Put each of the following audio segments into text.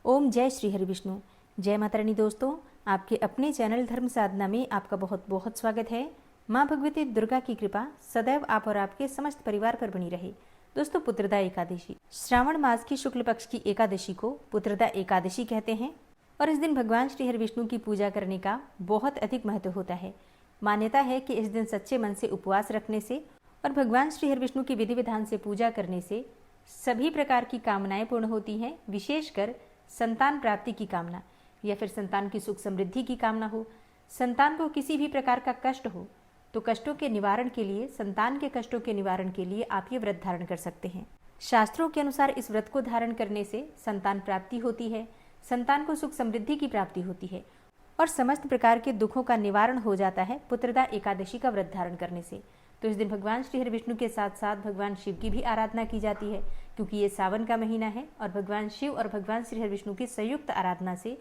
ओम जय श्री हरि विष्णु। जय माता रानी। दोस्तों, आपके अपने चैनल धर्म साधना में आपका बहुत बहुत स्वागत है। माँ भगवती दुर्गा की कृपा सदैव आप और आपके समस्त परिवार पर बनी रहे। दोस्तों, पुत्रदा एकादशी श्रावण मास की शुक्ल पक्ष की एकादशी को पुत्रदा एकादशी कहते हैं और इस दिन भगवान श्री हरि विष्णु की पूजा करने का बहुत अधिक महत्व होता है। मान्यता है कि इस दिन सच्चे मन से उपवास रखने से और भगवान श्री हरि विष्णु की विधि विधान से पूजा करने से सभी प्रकार की कामनाएं पूर्ण होती हैं। विशेषकर संतान प्राप्ति की कामना या फिर संतान की सुख समृद्धि की कामना हो, संतान को किसी भी प्रकार का कष्ट हो तो कष्टों के निवारण के लिए, संतान के कष्टों के निवारण के लिए आप ये व्रत धारण कर सकते हैं। शास्त्रों के अनुसार इस व्रत को धारण करने से संतान प्राप्ति होती है, संतान को सुख समृद्धि की प्राप्ति होती है और समस्त प्रकार के दुखों का निवारण हो जाता है पुत्रदा एकादशी का व्रत धारण करने से। तो इस दिन भगवान श्री हरि विष्णु के साथ साथ भगवान शिव की भी आराधना की जाती है, क्योंकि ये सावन का महीना है और भगवान शिव और भगवान श्री हरि विष्णु की संयुक्त आराधना से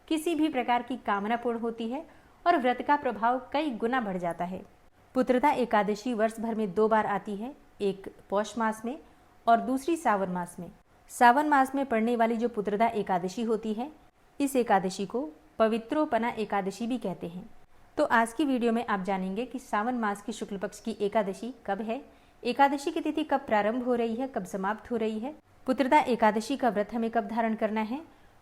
किसी भी प्रकार की कामना पूर्ण होती है और व्रत का प्रभाव कई गुना बढ़ जाता है। पुत्रदा एकादशी वर्ष भर में 2 बार आती है, एक पौष मास में और दूसरी सावन मास में। सावन मास में पड़ने वाली जो पुत्रदा एकादशी होती है, इस एकादशी को पवित्रोपना एकादशी भी कहते हैं। तो आज की वीडियो में आप जानेंगे कि सावन मास की शुक्ल पक्ष की एकादशी कब है, एकादशी की तिथि कब प्रारंभ हो रही है, कब समाप्त हो रही है, पुत्रदा एकादशी का व्रत हमें कब धारण करना है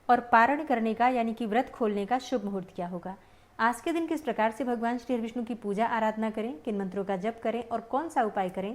और पारण करने का यानी कि व्रत खोलने का शुभ मुहूर्त क्या होगा। आज के दिन किस प्रकार से भगवान श्री हरि विष्णु की पूजा आराधना करें, किन मंत्रों का जप करें और कौन सा उपाय करें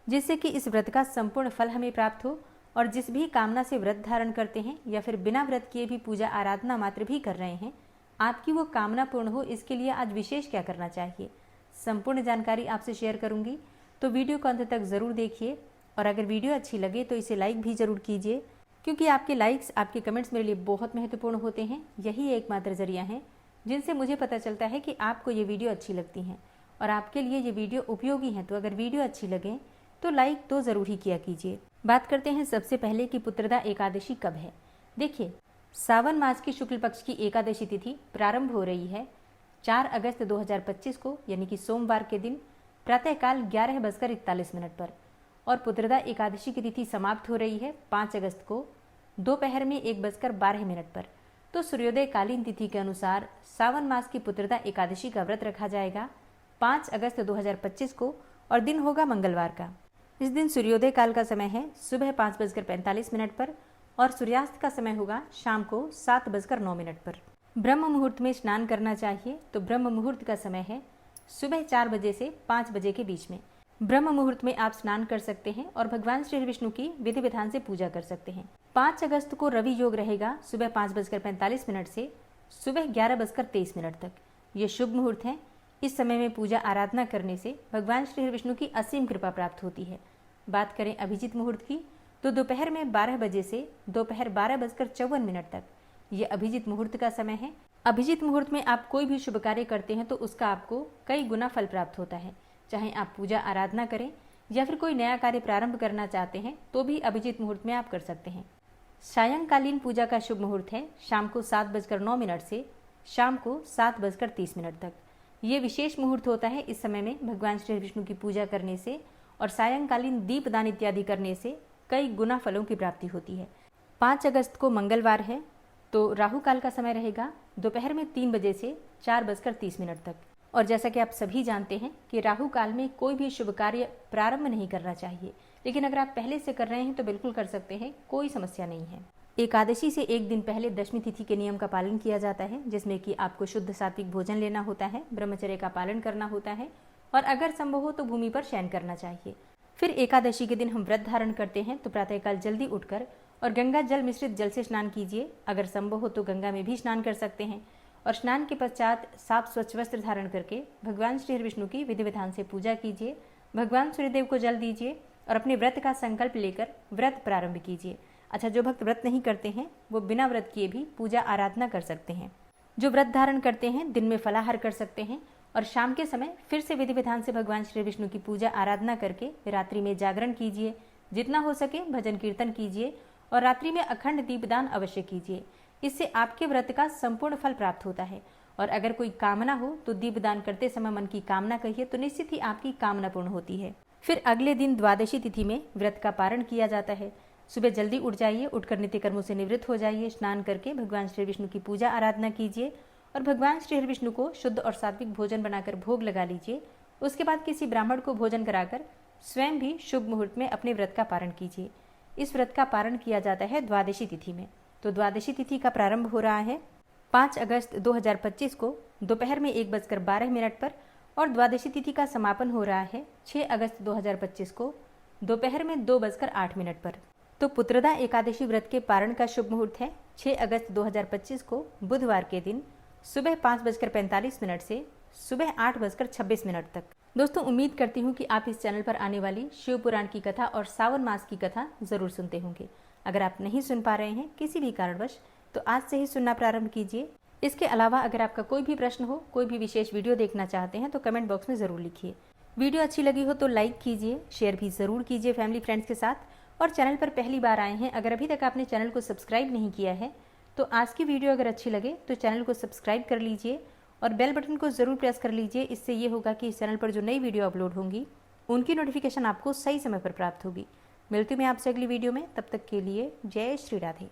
जिससे कि इस व्रत का संपूर्ण फल हमें प्राप्त हो और जिस भी कामना से व्रत धारण करते हैं या फिर बिना व्रत किए भी पूजा आराधना मात्र भी कर रहे हैं, आपकी वो कामना पूर्ण हो, इसके लिए आज विशेष क्या करना चाहिए, संपूर्ण जानकारी आपसे शेयर करूंगी। तो वीडियो को अंत तक ज़रूर देखिए और अगर वीडियो अच्छी लगे तो इसे लाइक भी ज़रूर कीजिए, क्योंकि आपके लाइक्स, आपके कमेंट्स मेरे लिए बहुत महत्वपूर्ण होते हैं। यही एकमात्र जरिया है जिनसे मुझे पता चलता है कि आपको ये वीडियो अच्छी लगती हैं और आपके लिए ये वीडियो उपयोगी है। तो अगर वीडियो अच्छी लगे तो लाइक तो ज़रूर ही किया कीजिए। बात करते हैं सबसे पहले कि पुत्रदा एकादशी कब है। देखिए, सावन मास की शुक्ल पक्ष की एकादशी तिथि प्रारंभ हो रही है 4 अगस्त 2025 को, यानी कि सोमवार के दिन प्रातःकाल 11:41 पर और पुत्रदा एकादशी की तिथि समाप्त हो रही है 5 अगस्त को दोपहर में 1:12 पर। तो सूर्योदय कालीन तिथि के अनुसार सावन मास की पुत्रदा एकादशी का व्रत रखा जाएगा 5 अगस्त 2025 को और दिन होगा मंगलवार का। इस दिन सूर्योदय काल का समय है सुबह 5:45 पर और सूर्यास्त का समय होगा शाम को 7:09 पर। ब्रह्म मुहूर्त में स्नान करना चाहिए, तो ब्रह्म मुहूर्त का समय है सुबह 4 बजे से 5 बजे के बीच में। ब्रह्म मुहूर्त में आप स्नान कर सकते हैं और भगवान श्री विष्णु की विधि विधान से पूजा कर सकते हैं। 5 अगस्त को रवि योग रहेगा सुबह 5:45 से सुबह 11:23 तक। ये शुभ मुहूर्त है। इस समय में पूजा आराधना करने से भगवान श्री विष्णु की असीम कृपा प्राप्त होती है। बात करें अभिजीत मुहूर्त की, तो दोपहर में 12 बजे से दोपहर 12:54 तक ये अभिजीत मुहूर्त का समय है। अभिजीत मुहूर्त में आप कोई भी शुभ कार्य करते हैं तो उसका आपको कई गुना फल प्राप्त होता है। चाहे आप पूजा आराधना करें या फिर कोई नया कार्य प्रारंभ करना चाहते हैं तो भी अभिजीत मुहूर्त में आप कर सकते हैं। सायंकालीन पूजा का शुभ मुहूर्त है शाम को 7:09 से शाम को 7:30 तक। ये विशेष मुहूर्त होता है। इस समय में भगवान श्री विष्णु की पूजा करने से और सायंकालीन दीपदान इत्यादि करने से कई गुना फलों की प्राप्ति होती है। 5 अगस्त को मंगलवार है, तो राहु काल का समय रहेगा दोपहर में 3 बजे से 4:30 तक। और जैसा कि आप सभी जानते हैं कि राहु काल में कोई भी शुभ कार्य प्रारंभ नहीं करना चाहिए, लेकिन अगर आप पहले से कर रहे हैं तो बिल्कुल कर सकते हैं, कोई समस्या नहीं है। एकादशी से एक दिन पहले दशमी तिथि के नियम का पालन किया जाता है, जिसमें कि आपको शुद्ध सात्विक भोजन लेना होता है, ब्रह्मचर्य का पालन करना होता है और अगर संभव हो तो भूमि पर शयन करना चाहिए। फिर एकादशी के दिन हम व्रत धारण करते हैं तो प्रातःकाल जल्दी उठकर और गंगा जल मिश्रित जल से स्नान कीजिए। अगर संभव हो तो गंगा में भी स्नान कर सकते हैं और स्नान के पश्चात साफ स्वच्छ वस्त्र धारण करके भगवान श्री हरि विष्णु की विधि विधान से पूजा कीजिए। भगवान सूर्यदेव को जल दीजिए और अपने व्रत का संकल्प लेकर व्रत प्रारंभ कीजिए। अच्छा, जो भक्त व्रत नहीं करते हैं वो बिना व्रत किए भी पूजा आराधना कर सकते हैं। जो व्रत धारण करते हैं दिन में फलाहार कर सकते हैं और शाम के समय फिर से विधि विधान से भगवान श्री विष्णु की पूजा आराधना करके रात्रि में जागरण कीजिए। जितना हो सके भजन कीर्तन कीजिए और रात्रि में अखंड दीपदान अवश्य कीजिए। इससे आपके व्रत का संपूर्ण फल प्राप्त होता है। और अगर कोई कामना हो तो दीपदान करते समय मन की कामना कहिए तो निश्चित ही आपकी कामना पूर्ण होती है। फिर अगले दिन द्वादशी तिथि में व्रत का पारण किया जाता है। सुबह जल्दी उठ जाइए, उठकर नित्य कर्मों से निवृत्त हो जाइए, स्नान करके भगवान श्री विष्णु की पूजा आराधना कीजिए और भगवान श्री विष्णु को शुद्ध और सात्विक भोजन बनाकर भोग लगा लीजिए। उसके बाद किसी ब्राह्मण को भोजन कराकर स्वयं भी शुभ मुहूर्त में अपने व्रत का पारण कीजिए। इस व्रत का पारण किया जाता है द्वादशी तिथि में। तो द्वादशी तिथि का प्रारंभ हो रहा है 5 अगस्त 2025 को दोपहर में 1:12 पर और द्वादशी तिथि का समापन हो रहा है 6 अगस्त 2025 को दोपहर में 2:08 पर। तो पुत्रदा एकादशी व्रत के पारण का शुभ मुहूर्त है 6 अगस्त 2025 को बुधवार के दिन सुबह 5:45 से सुबह 8:26 तक। दोस्तों, उम्मीद करती हूँ कि आप इस चैनल पर आने वाली शिव पुराण की कथा और सावन मास की कथा जरूर सुनते होंगे। अगर आप नहीं सुन पा रहे हैं किसी भी कारणवश तो आज से ही सुनना प्रारंभ कीजिए। इसके अलावा अगर आपका कोई भी प्रश्न हो, कोई भी विशेष वीडियो देखना चाहते हैं तो कमेंट बॉक्स में ज़रूर लिखिए। वीडियो अच्छी लगी हो तो लाइक कीजिए, शेयर भी ज़रूर कीजिए फैमिली फ्रेंड्स के साथ। और चैनल पर पहली बार आए हैं, अगर अभी तक आपने चैनल को सब्सक्राइब नहीं किया है तो आज की वीडियो अगर अच्छी लगे तो चैनल को सब्सक्राइब कर लीजिए और बेल बटन को ज़रूर प्रेस कर लीजिए। इससे ये होगा कि इस चैनल पर जो नई वीडियो अपलोड होंगी उनकी नोटिफिकेशन आपको सही समय पर प्राप्त होगी। मिलती हूँ मैं आपसे अगली वीडियो में, तब तक के लिए जय श्री राधे।